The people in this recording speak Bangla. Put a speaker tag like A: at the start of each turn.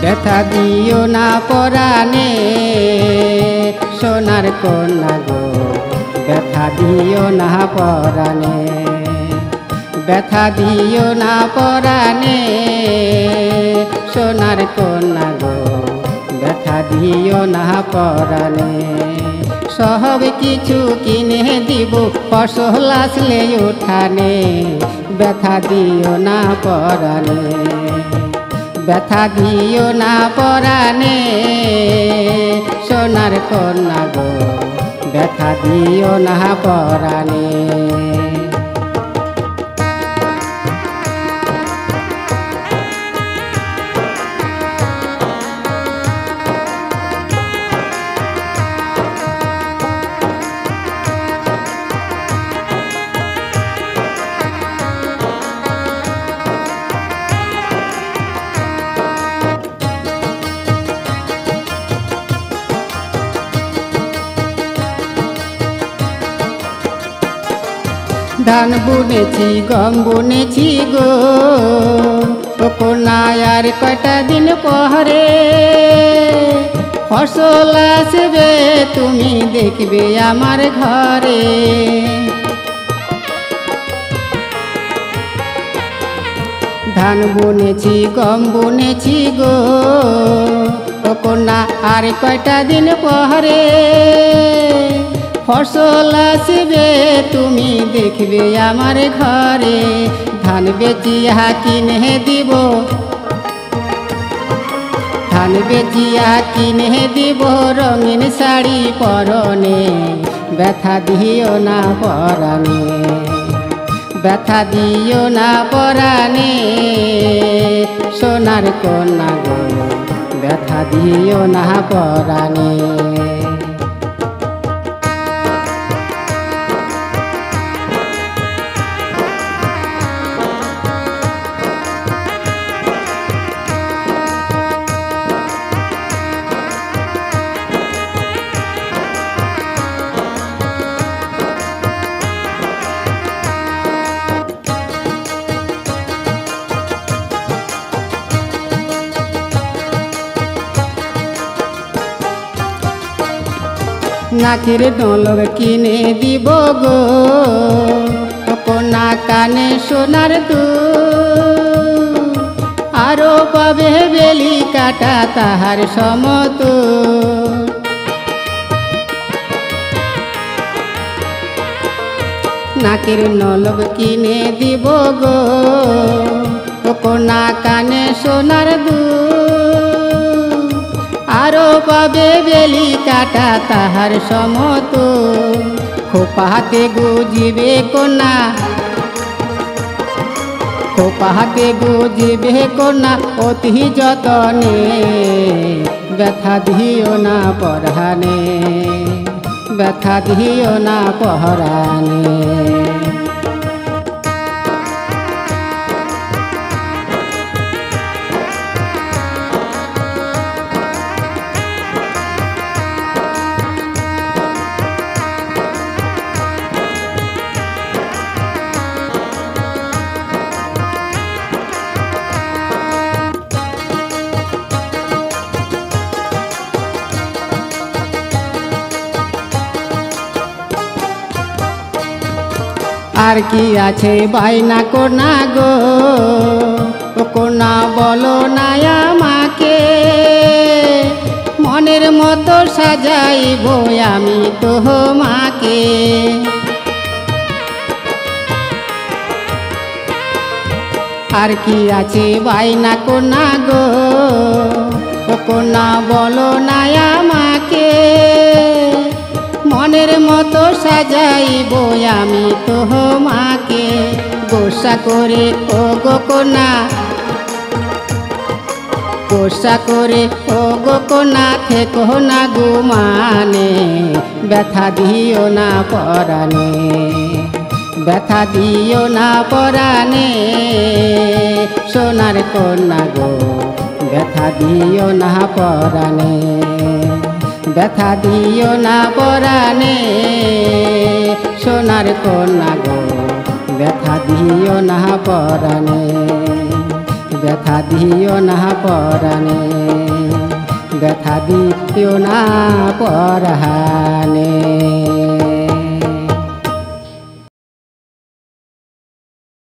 A: ব্যথা দিও না পরাণে সোনার কন্যা গো, ব্যথা দিও না পরাণে, ব্যথা দিও না পরাণে সোনার কন্যা গো, ব্যথা দিও না পরাণে। সব কিছু কিনে দিব ফসল আসলে উঠানে, ব্যথা দিও না পরাণে, ব্যথা দিও না পরাণে সোনার কন্যা গো, ব্যথা দিও না পরাণে। ধান বুনেছি গম বুনেছি গো, ও কন্যা আর কয়টা দিন পরে ফসল আসবে তুমি দেখবে আমার ঘরে। ধান বুনেছি গম বুনেছি গো, ও কন্যা আর কয়টা দিন পরে ফসল আসবে তুমি দেখবে আমার ঘরে। ধান বেচিয়া কিনে দিব, ধান বেচিয়া কিনে দিব রঙিন শাড়ি পরনে, ব্যথা দিও না পরাণে, ব্যথা দিও না পরাণে সোনার কন্যা গো, ব্যথা দিও না পরাণে। নাকের ডলক কিনে দিব গো, কন্যা কানে সোনার দুল, আরো পাবে বেলি কাটা তাহার সমতুল। নাকের নলক কিনে দিব গো, কন্যা কানে সোনার দুল, আরো পাবে বেলি কাটা তাহার সমতুল। খোপাতে গুজিবে কন্যা, খোপাতে গুজিবে কন্যা অতি যতনে, ব্যথা দিও না পরাণে, ব্যথা দিও না পরাণে। আর কি আছে বাইনা কন্যা গো, ও কন্যা বলো না আমাকে, মনের মতো সাজাইব আমি তোমাকে। আর কি আছে বাইনা কন্যা গো, ও কন্যা বলো না আমাকে, মনের মতো সাজাইব আমি তোমাকে। গোসা করে ও গো কন্যা, গোসা করে ও গো কন্যা থেকো না গুমানে, ব্যথা দিও না পরাণে, ব্যথা দিও না পরাণে সোনার কন্যা গো, ব্যথা দিও না পরাণে, ব্যথা দিও না পরাণে সোনার কন্যা গো, ব্যথা দিও না পরাণে, ব্যথা দিও না পরাণে। ব্যথা দিও না পরাণে।